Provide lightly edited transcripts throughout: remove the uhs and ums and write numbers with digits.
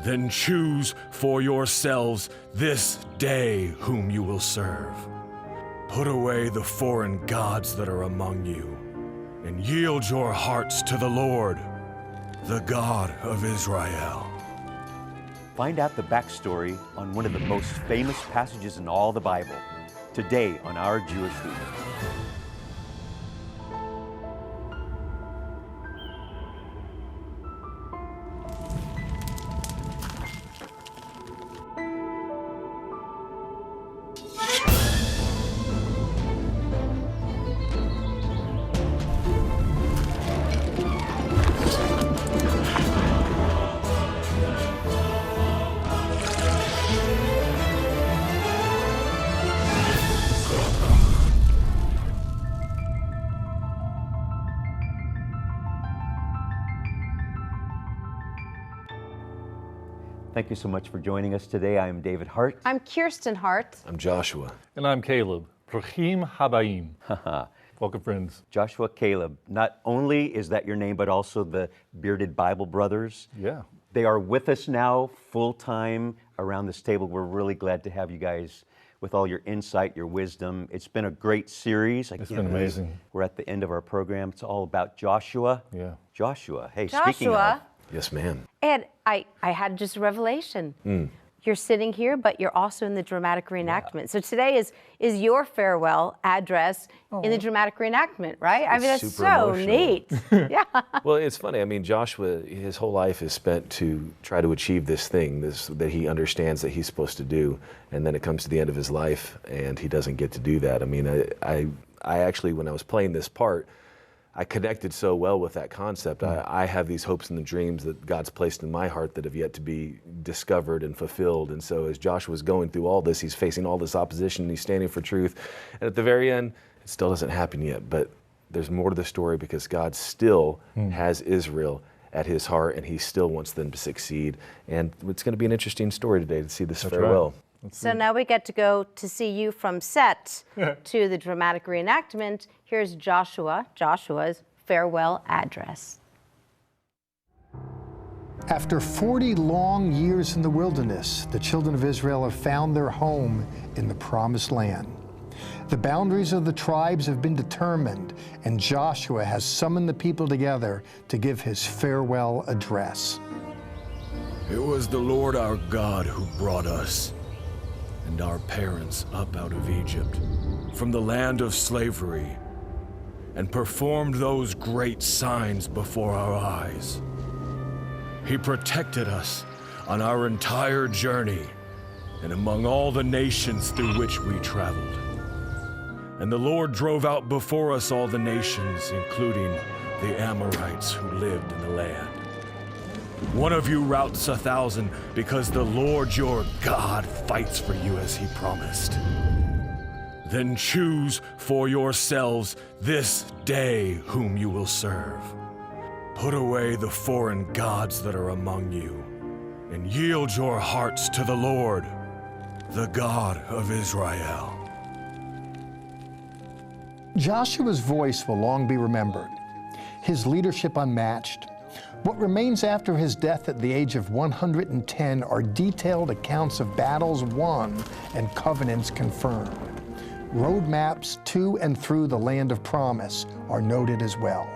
Then choose for yourselves this day whom you will serve. Put away the foreign gods that are among you, and yield your hearts to the Lord, the God of Israel. Find out the backstory on one of the most famous passages in all the Bible, today on Our Jewish Week. Thank you so much for joining us today. I'm David Hart. I'm Kirsten Hart. I'm Joshua. And I'm Caleb. Bruchim Habayim. Welcome, friends. Joshua, Caleb. Not only is that your name, but also the Bearded Bible Brothers. Yeah. They are with us now, full-time, around this table. We're really glad to have you guys with all your insight, your wisdom. It's been a great series. It's been amazing. We're at the end of our program. It's all about Joshua. Yeah. Joshua. Hey, Joshua. speaking of... Yes, ma'am. And I had just a revelation. You're sitting here, but you're also in the dramatic reenactment. Yeah. So today is your farewell address in the dramatic reenactment, right? I mean, that's so neat. Yeah. Well, it's funny. I mean, Joshua, his whole life is spent to try to achieve this thing, that he understands that he's supposed to do, and then it comes to the end of his life, and he doesn't get to do that. I mean, I actually, when I was playing this part, I connected so well with that concept. I have these hopes and the dreams that God's placed in my heart that have yet to be discovered and fulfilled. And so as Joshua's going through all this, he's facing all this opposition, and he's standing for truth. And at the very end, it still doesn't happen yet, but there's more to the story because God still has Israel at his heart, and he still wants them to succeed. And it's going to be an interesting story today to see this farewell. Right. So now we get to go to see you from set to the dramatic reenactment. Here's Joshua's farewell address. After 40 long years in the wilderness, the children of Israel have found their home in the Promised Land. The boundaries of the tribes have been determined, and Joshua has summoned the people together to give his farewell address. It was the Lord our God who brought us and our parents up out of Egypt, from the land of slavery, and performed those great signs before our eyes. He protected us on our entire journey and among all the nations through which we traveled. And the Lord drove out before us all the nations, including the Amorites who lived in the land. One of you routs 1,000 because the Lord your God fights for you as he promised. Then choose for yourselves this day whom you will serve. Put away the foreign gods that are among you, and yield your hearts to the Lord, the God of Israel. Joshua's voice will long be remembered, his leadership unmatched. What remains after his death at the age of 110 are detailed accounts of battles won and covenants confirmed. Roadmaps to and through the land of promise are noted as well.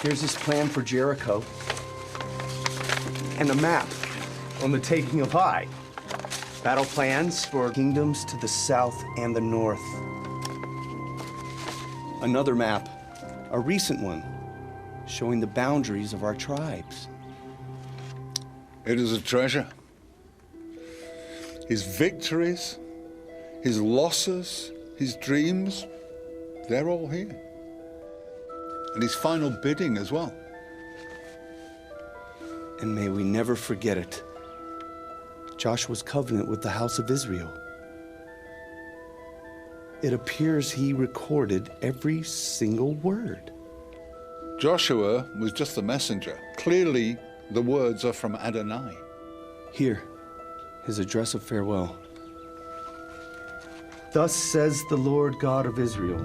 Here's his plan for Jericho and a map on the taking of Ai. Battle plans for kingdoms to the south and the north. Another map, a recent one, showing the boundaries of our tribes. It is a treasure. His victories, his losses, his dreams, they're all here. And his final bidding as well. And may we never forget it. Joshua's covenant with the house of Israel. It appears he recorded every single word. Joshua was just the messenger. Clearly, the words are from Adonai. Here, his address of farewell. Thus says the Lord God of Israel,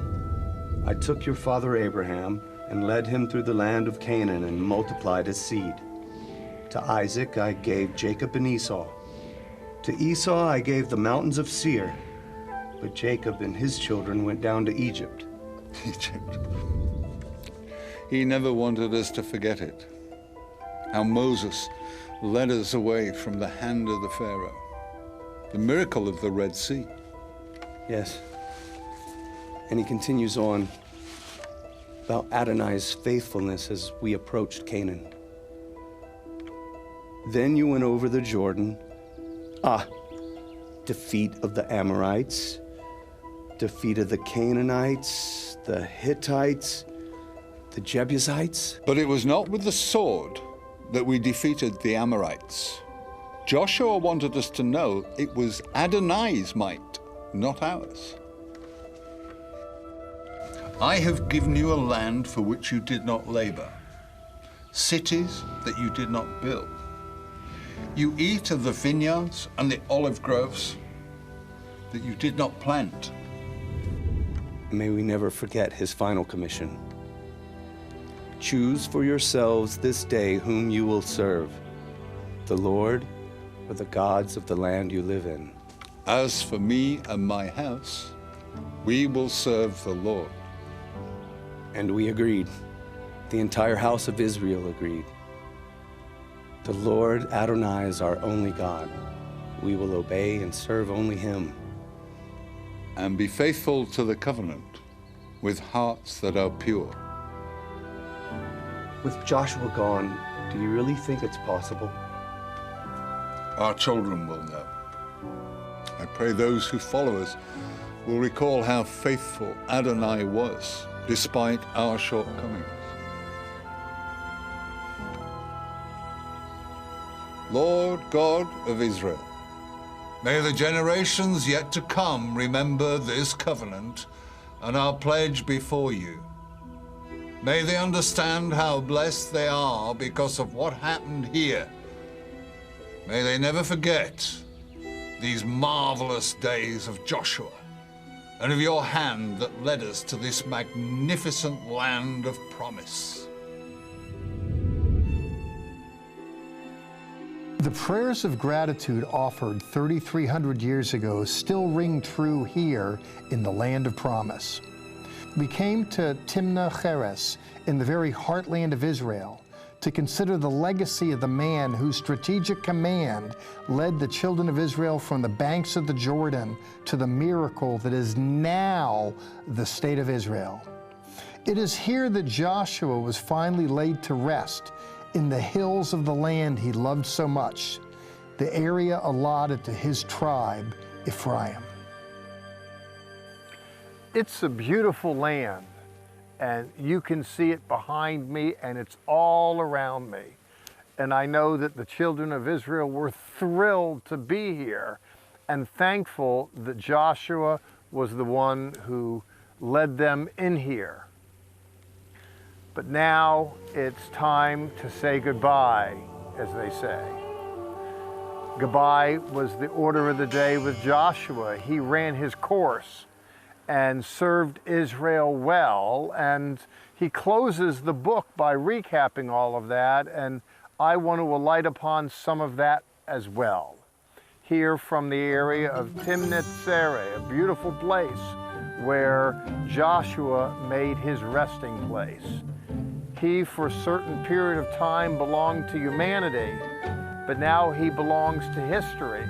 I took your father Abraham and led him through the land of Canaan and multiplied his seed. To Isaac I gave Jacob and Esau. To Esau I gave the mountains of Seir, but Jacob and his children went down to Egypt. Egypt. He never wanted us to forget it. How Moses led us away from the hand of the Pharaoh. The miracle of the Red Sea. Yes. And he continues on about Adonai's faithfulness as we approached Canaan. Then you went over the Jordan. Defeat of the Amorites, defeat of the Canaanites, the Hittites, the Jebusites. But it was not with the sword that we defeated the Amorites. Joshua wanted us to know it was Adonai's might, not ours. I have given you a land for which you did not labor, cities that you did not build. You eat of the vineyards and the olive groves that you did not plant. May we never forget his final commission. Choose for yourselves this day whom you will serve, the Lord or the gods of the land you live in. As for me and my house, we will serve the Lord. And we agreed. The entire house of Israel agreed. The Lord Adonai is our only God. We will obey and serve only him. And be faithful to the covenant with hearts that are pure. With Joshua gone, do you really think it's possible? Our children will know. I pray those who follow us will recall how faithful Adonai was, despite our shortcomings. Lord God of Israel, may the generations yet to come remember this covenant and our pledge before you. May they understand how blessed they are because of what happened here. May they never forget these marvelous days of Joshua and of your hand that led us to this magnificent land of promise. The prayers of gratitude offered 3,300 years ago still ring true here in the land of promise. We came to Timnah Cheres in the very heartland of Israel to consider the legacy of the man whose strategic command led the children of Israel from the banks of the Jordan to the miracle that is now the state of Israel. It is here that Joshua was finally laid to rest in the hills of the land he loved so much, the area allotted to his tribe, Ephraim. It's a beautiful land, and you can see it behind me, and it's all around me. And I know that the children of Israel were thrilled to be here and thankful that Joshua was the one who led them in here. But now it's time to say goodbye, as they say. Goodbye was the order of the day with Joshua. He ran his course and served Israel well, and he closes the book by recapping all of that, and I want to alight upon some of that as well. Here from the area of Timnath Sereh, a beautiful place where Joshua made his resting place. He, for a certain period of time, belonged to humanity, but now he belongs to history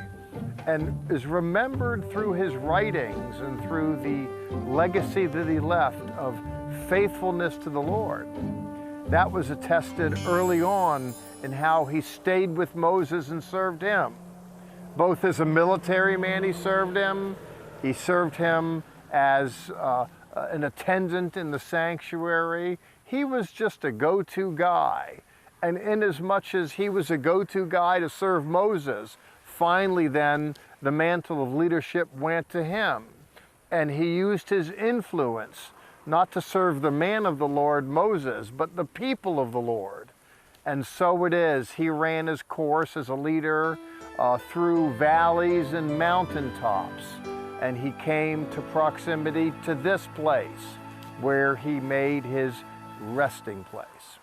and is remembered through his writings and through the legacy that he left of faithfulness to the Lord. That was attested early on in how he stayed with Moses and served him. Both as a military man he served him as an attendant in the sanctuary. He was just a go-to guy. And inasmuch as he was a go-to guy to serve Moses, finally then the mantle of leadership went to him. And he used his influence not to serve the man of the Lord, Moses, but the people of the Lord. And so it is, he ran his course as a leader through valleys and mountaintops. And he came to proximity to this place where he made his resting place.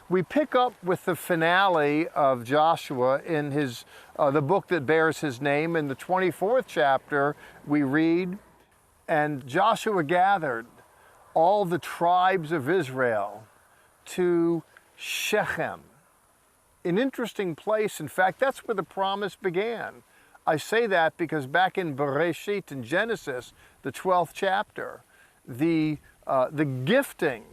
We pick up with the finale of Joshua in his the book that bears his name. In the 24th chapter, we read, "And Joshua gathered all the tribes of Israel to Shechem." An interesting place. In fact, that's where the promise began. I say that because back in Bereshit, in Genesis, the 12th chapter, the gifting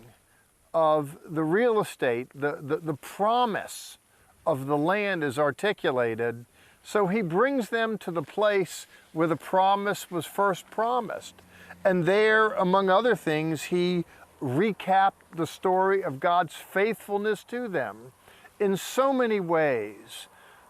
of the real estate, the promise of the land is articulated. So he brings them to the place where the promise was first promised. And there, among other things, he recapped the story of God's faithfulness to them in so many ways,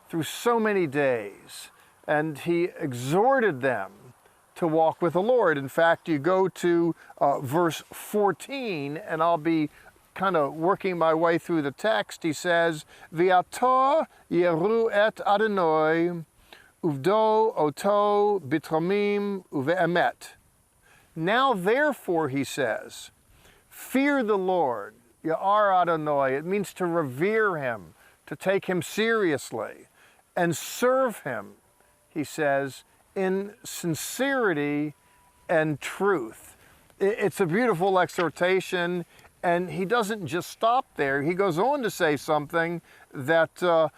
through so many days. And he exhorted them to walk with the Lord. In fact, you go to verse 14, and I'll be kind of working my way through the text. He says, "V'ata yeru et Adonai, uvdo oto bitromim uve'emet." Now therefore, he says, fear the Lord, Ya'ar Adonai. It means to revere him, to take him seriously, and serve him, he says, in sincerity and truth. It's a beautiful exhortation, and he doesn't just stop there. He goes on to say something that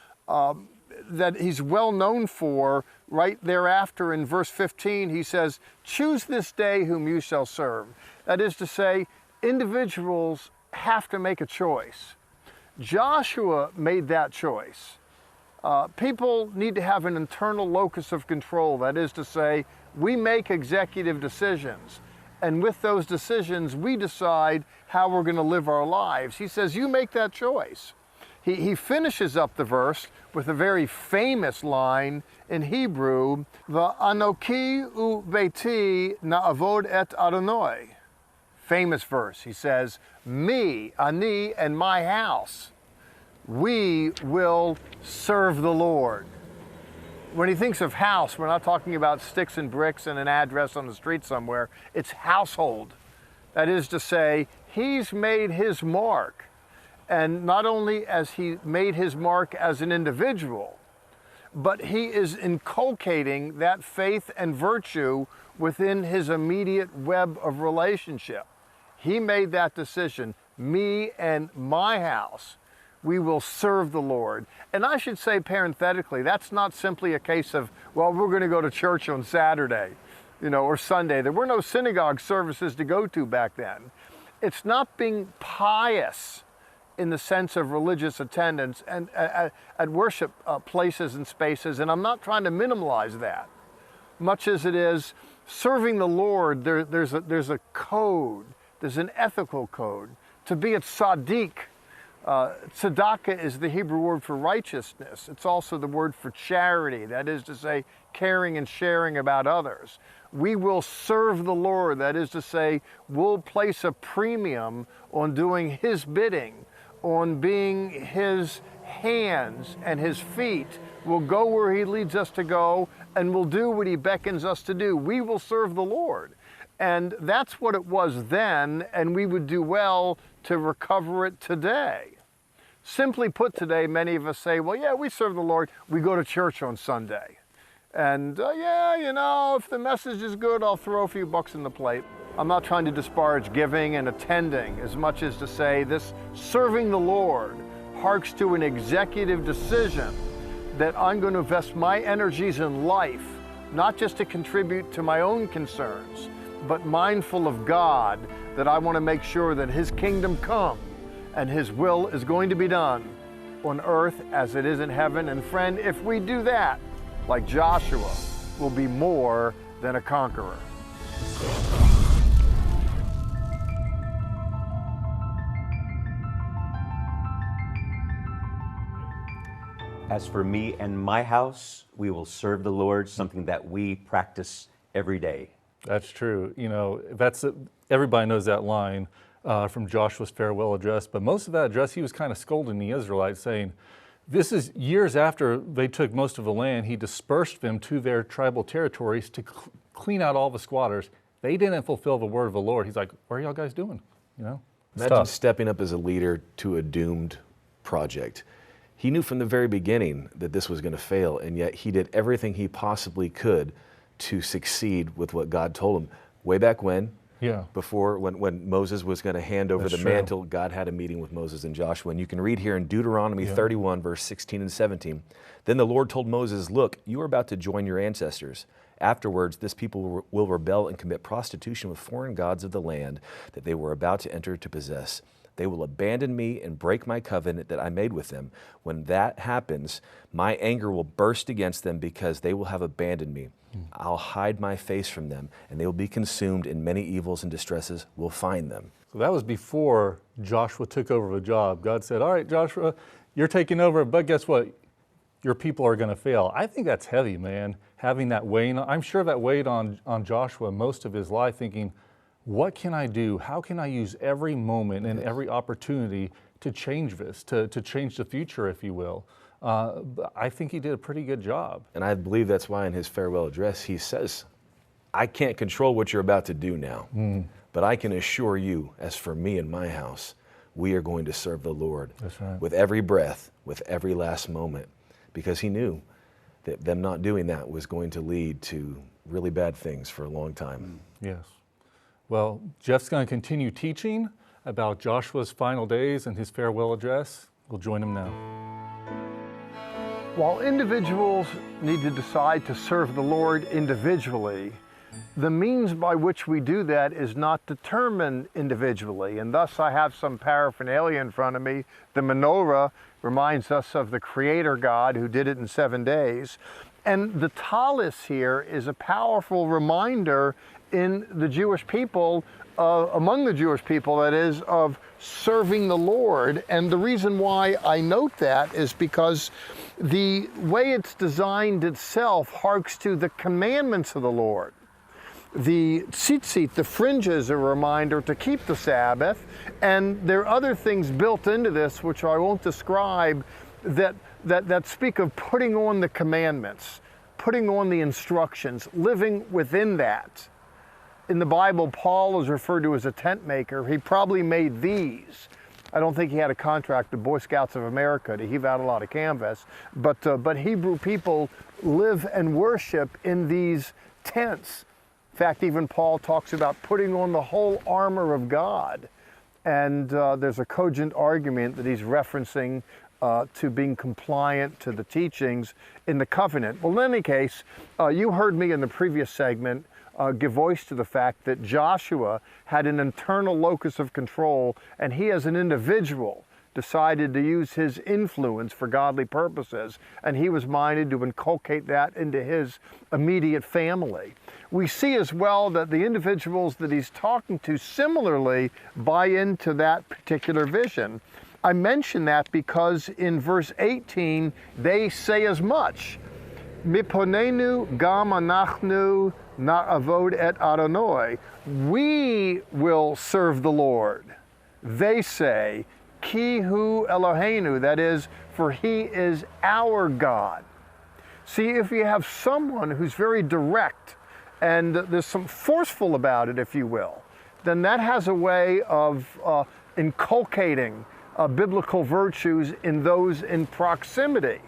that he's well known for. Right thereafter in verse 15, he says, "Choose this day whom you shall serve." That is to say, individuals have to make a choice. Joshua made that choice. People need to have an internal locus of control. That is to say, we make executive decisions. And with those decisions, we decide how we're going to live our lives. He says, you make that choice. He finishes up the verse with a very famous line in Hebrew, "Va'anoki u'beiti na'avod et Adonai." Famous verse. He says, me, ani, and my house, we will serve the Lord. When he thinks of house, we're not talking about sticks and bricks and an address on the street somewhere. It's household. That is to say, he's made his mark. And not only has he made his mark as an individual, but he is inculcating that faith and virtue within his immediate web of relationship. He made that decision, me and my house, we will serve the Lord. And I should say parenthetically, that's not simply a case of, well, we're going to go to church on Saturday, or Sunday. There were no synagogue services to go to back then. It's not being pious in the sense of religious attendance and at worship places and spaces, and I'm not trying to minimize that. Much as it is serving the Lord, there's a code, there's an ethical code. To be a tzaddik, tzedakah is the Hebrew word for righteousness. It's also the word for charity, that is to say, caring and sharing about others. We will serve the Lord, that is to say, we'll place a premium on doing his bidding, on being his hands and his feet. We'll go where he leads us to go, and we'll do what he beckons us to do. We will serve the Lord. And that's what it was then, and we would do well to recover it today. Simply put, today, many of us say, well, yeah, we serve the Lord. We go to church on Sunday. And yeah, if the message is good, I'll throw a few bucks in the plate. I'm not trying to disparage giving and attending as much as to say this serving the Lord harks to an executive decision that I'm going to invest my energies in life, not just to contribute to my own concerns, but mindful of God, that I want to make sure that his kingdom come and his will is going to be done on earth as it is in heaven. And friend, if we do that, like Joshua, we'll be more than a conqueror. As for me and my house, we will serve the Lord, something that we practice every day. That's true. Everybody knows that line from Joshua's farewell address, but most of that address, he was kind of scolding the Israelites, saying, this is years after they took most of the land. He dispersed them to their tribal territories to clean out all the squatters. They didn't fulfill the word of the Lord. He's like, what are y'all guys doing? Imagine tough. stepping up as a leader to a doomed project. He knew from the very beginning that this was going to fail, and yet he did everything he possibly could to succeed with what God told him. Way back when, before when Moses was going to hand over the mantle, God had a meeting with Moses and Joshua. And you can read here in Deuteronomy 31, verse 16 and 17. Then the Lord told Moses, look, you are about to join your ancestors. Afterwards, this people will rebel and commit prostitution with foreign gods of the land that they were about to enter to possess. They will abandon me and break my covenant that I made with them. When that happens, my anger will burst against them because they will have abandoned me. I'll hide my face from them, and they will be consumed, and many evils and distresses will find them. So that was before Joshua took over the job. God said, all right, Joshua, you're taking over, but guess what? Your people are going to fail. I think that's heavy, man, having that weight. I'm sure that weighed on Joshua most of his life, thinking, what can I do? How can I use every moment and every opportunity to change this, to change the future, if you will? I think he did a pretty good job. And I believe that's why in his farewell address he says, I can't control what you're about to do now, but I can assure you, as for me and my house, we are going to serve the Lord with every breath, with every last moment, because he knew that them not doing that was going to lead to really bad things for a long time. Yes. Well, Jeff's going to continue teaching about Joshua's final days and his farewell address. We'll join him now. While individuals need to decide to serve the Lord individually, the means by which we do that is not determined individually. And thus I have some paraphernalia in front of me. The menorah reminds us of the Creator God who did it in 7 days. And the tallis here is a powerful reminder in the Jewish people, among the Jewish people, that is, of serving the Lord. And the reason why I note that is because the way it's designed itself harks to the commandments of the Lord. The tzitzit, the fringes, are a reminder to keep the Sabbath, and there are other things built into this which I won't describe that speak of putting on the commandments, putting on the instructions, living within that. In the Bible, Paul is referred to as a tent maker. He probably made these. I don't think he had a contract with Boy Scouts of America to heave out a lot of canvas, but Hebrew people live and worship in these tents. In fact, even Paul talks about putting on the whole armor of God. And there's a cogent argument that he's referencing to being compliant to the teachings in the covenant. Well, in any case, you heard me in the previous segment give voice to the fact that Joshua had an internal locus of control, and he as an individual decided to use his influence for godly purposes, and he was minded to inculcate that into his immediate family. We see as well that the individuals that he's talking to similarly buy into that particular vision. I mention that because in verse 18, they say as much. Miponenu gam anachnu na'avod et Adonai. We will serve the Lord. They say, Ki hu Eloheinu, that is, for he is our God. See, if you have someone who's very direct and there's some forceful about it, if you will, then that has a way of inculcating biblical virtues in those in proximity.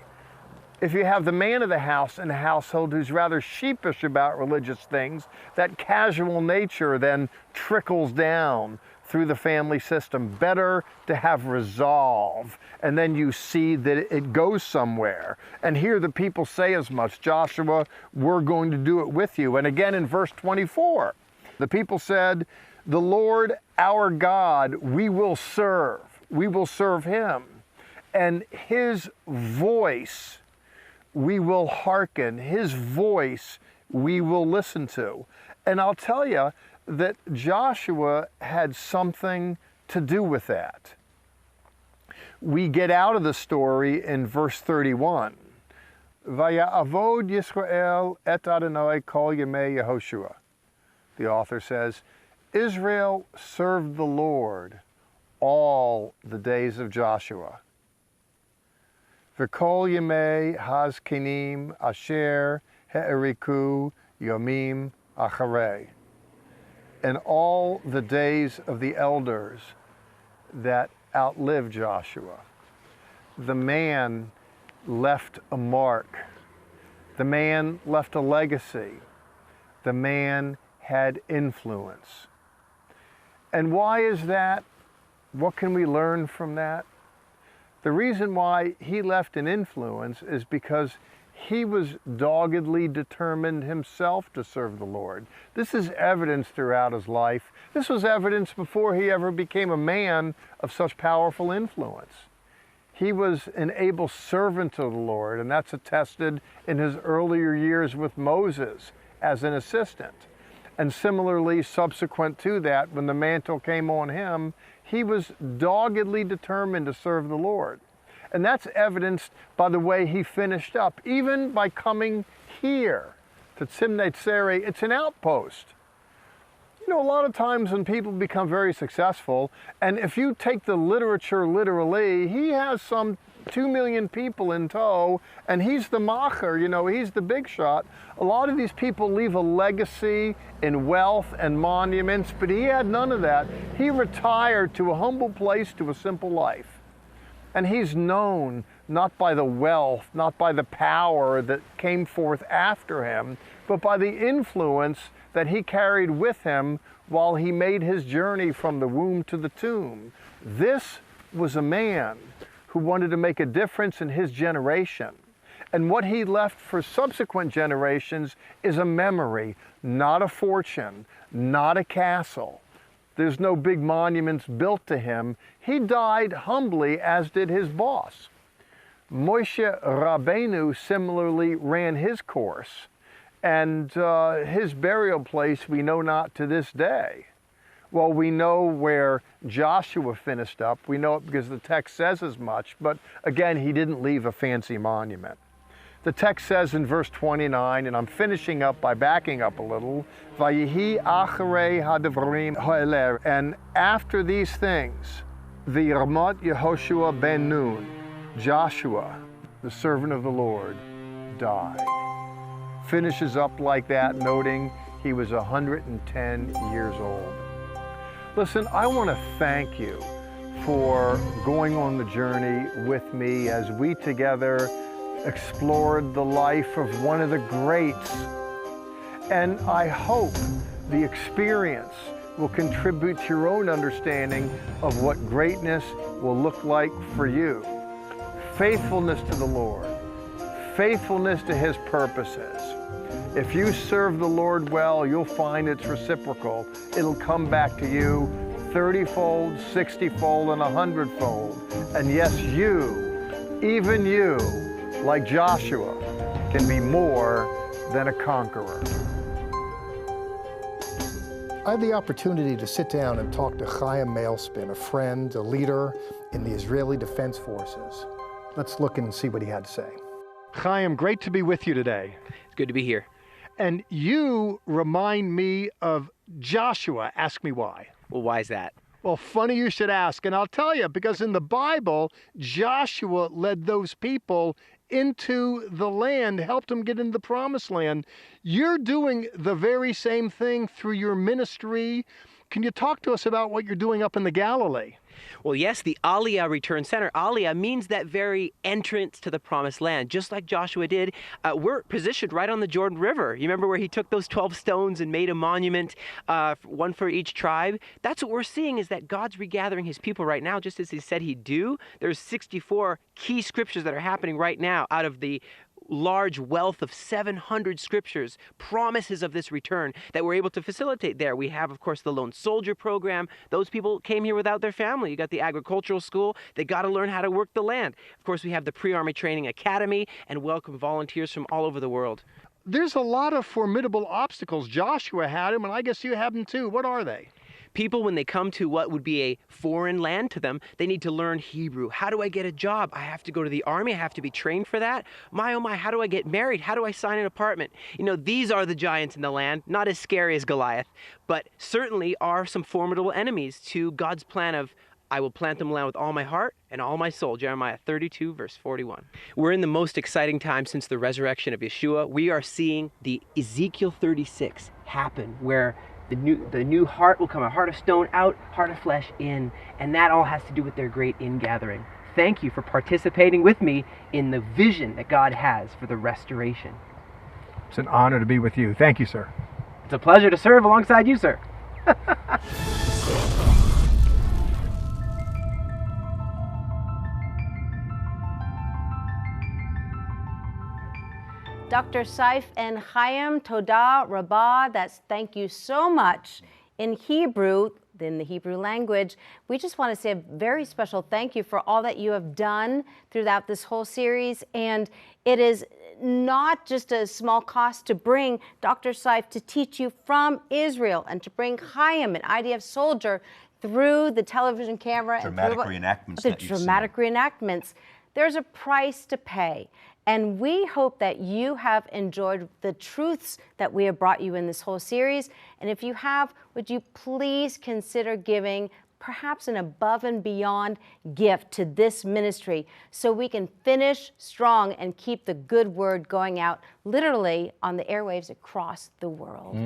If you have the man of the house in a household who's rather sheepish about religious things, that casual nature then trickles down through the family system. Better to have resolve, and then you see that it goes somewhere. And here the people say as much, Joshua, we're going to do it with you. And again in verse 24, the people said, the Lord our God we will serve. We will serve him. And his voice we will hearken. His voice we will listen to. And I'll tell you that Joshua had something to do with that. We get out of the story in verse 31. Vaya'avod Yisrael et Adonai kol yemei Yehoshua. The author says, Israel served the Lord all the days of Joshua. V'kol yemei hazkenim asher he'eriku yomim acharei. And all the days of the elders that outlived Joshua. The man left a mark. The man left a legacy. The man had influence. And why is that? What can we learn from that? The reason why he left an influence is because he was doggedly determined himself to serve the Lord. This is evidence throughout his life. This was evidence before he ever became a man of such powerful influence. He was an able servant of the Lord, and that's attested in his earlier years with Moses as an assistant. And similarly, subsequent to that, when the mantle came on him, he was doggedly determined to serve the Lord. And that's evidenced by the way he finished up, even by coming here to Timnat Seri. It's an outpost. You know, a lot of times when people become very successful, and if you take the literature literally, he has some 2 million people in tow, and he's the macher, you know, he's the big shot. A lot of these people leave a legacy in wealth and monuments, but he had none of that. He retired to a humble place, to a simple life. And he's known not by the wealth, not by the power that came forth after him, but by the influence that he carried with him while he made his journey from the womb to the tomb. This was a man who wanted to make a difference in his generation. And what he left for subsequent generations is a memory, not a fortune, not a castle. There's no big monuments built to him. He died humbly, as did his boss. Moshe Rabbeinu similarly ran his course, and his burial place we know not to this day. Well, we know where Joshua finished up. We know it because the text says as much, but again, he didn't leave a fancy monument. The text says in verse 29, and I'm finishing up by backing up a little, Vayihi acharei hadavrim ha'eler, and after these things, the Ramat Yehoshua ben Nun, Joshua, the servant of the Lord, died. Finishes up like that, noting he was 110 years old. Listen, I want to thank you for going on the journey with me as we together explored the life of one of the greats. And I hope the experience will contribute to your own understanding of what greatness will look like for you. Faithfulness to the Lord, faithfulness to His purposes. If you serve the Lord well, you'll find it's reciprocal. It'll come back to you 30-fold, 60-fold, and 100-fold. And yes, you, even you, like Joshua, can be more than a conqueror. I had the opportunity to sit down and talk to Chaim Mailspin, a friend, a leader in the Israeli Defense Forces. Let's look and see what he had to say. Chaim, great to be with you today. It's good to be here. And you remind me of Joshua. Ask me why. Well, why is that? Well, funny you should ask, and I'll tell you, because in the Bible, Joshua led those people into the land, helped them get into the promised land. You're doing the very same thing through your ministry. Can you talk to us about what you're doing up in the Galilee? Well, yes, the Aliyah Return Center. Aliyah means that very entrance to the promised land, just like Joshua did. We're positioned right on the Jordan River. You remember where he took those 12 stones and made a monument, one for each tribe? That's what we're seeing, is that God's regathering his people right now, just as he said he'd do. There's 64 key scriptures that are happening right now out of the large wealth of 700 scriptures, promises of this return that we're able to facilitate there. We have, of course, the Lone Soldier program. Those people came here without their family. You got the agricultural school. They got to learn how to work the land. Of course, we have the Pre-Army Training Academy and welcome volunteers from all over the world. There's a lot of formidable obstacles. Joshua had them, and I guess you have them too. What are they? People, when they come to what would be a foreign land to them, they need to learn Hebrew. How do I get a job? I have to go to the army. I have to be trained for that. My, oh my, how do I get married? How do I sign an apartment? You know, these are the giants in the land, not as scary as Goliath, but certainly are some formidable enemies to God's plan of, I will plant them land with all my heart and all my soul. Jeremiah 32, verse 41. We're in the most exciting time since the resurrection of Yeshua. We are seeing the Ezekiel 36 happen, where The new heart will come, a heart of stone out, heart of flesh in, and that all has to do with their great ingathering. Thank you for participating with me in the vision that God has for the restoration. It's an honor to be with you. Thank you, sir. It's a pleasure to serve alongside you, sir. Dr. Seif and Chaim, Todah Rabbah, that's thank you so much. In Hebrew, in the Hebrew language, we just want to say a very special thank you for all that you have done throughout this whole series. And it is not just a small cost to bring Dr. Seif to teach you from Israel and to bring Chaim, an IDF soldier, through the television camera Dramatic and through reenactments the that you've dramatic reenactments. There's a price to pay. And we hope that you have enjoyed the truths that we have brought you in this whole series. And if you have, would you please consider giving perhaps an above and beyond gift to this ministry so we can finish strong and keep the good word going out literally on the airwaves across the world.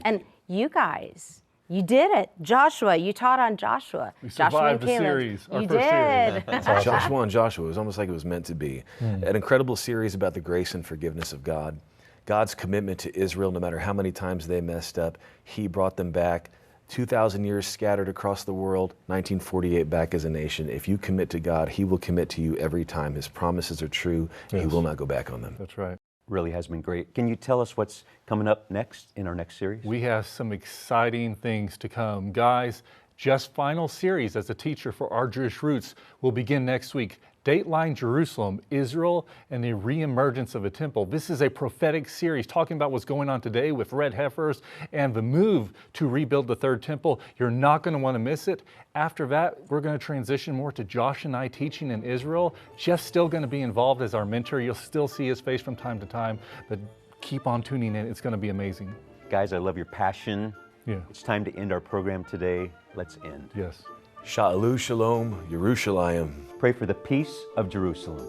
And you guys, you did it. Joshua, you taught on Joshua. We Joshua and survived the Caleb. series, our You first did. series. Joshua and Joshua, it was almost like it was meant to be. An incredible series about the grace and forgiveness of God. God's commitment to Israel, no matter how many times they messed up, He brought them back. 2,000 years scattered across the world, 1948 back as a nation. If you commit to God, He will commit to you every time. His promises are true. Yes. He will not go back on them. That's right. Really has been great. Can you tell us what's coming up next in our next series? We have some exciting things to come. Guys, just final series as a teacher for our Jewish roots will begin next week. Dateline Jerusalem, Israel, and the reemergence of a temple. This is a prophetic series talking about what's going on today with red heifers and the move to rebuild the third temple. You're not going to want to miss it. After that, we're going to transition more to Josh and I teaching in Israel. Jeff's still going to be involved as our mentor. You'll still see his face from time to time, but keep on tuning in. It's going to be amazing. Guys, I love your passion. Yeah. It's time to end our program today. Let's end. Yes. Sha'alu Shalom, Yerushalayim. Pray for the peace of Jerusalem.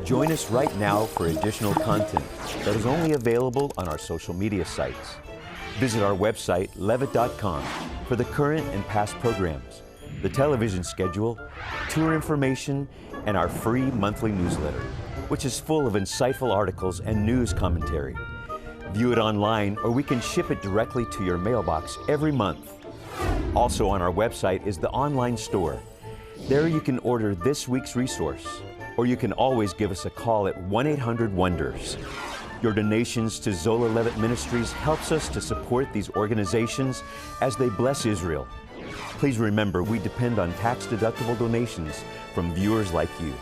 Join us right now for additional content that is only available on our social media sites. Visit our website, levitt.com, for the current and past programs, the television schedule, tour information, and our free monthly newsletter, which is full of insightful articles and news commentary. View it online, or we can ship it directly to your mailbox every month. Also on our website is the online store. There you can order this week's resource, or you can always give us a call at 1-800-WONDERS. Your donations to Zola Levitt Ministries helps us to support these organizations as they bless Israel. Please remember, we depend on tax-deductible donations from viewers like you.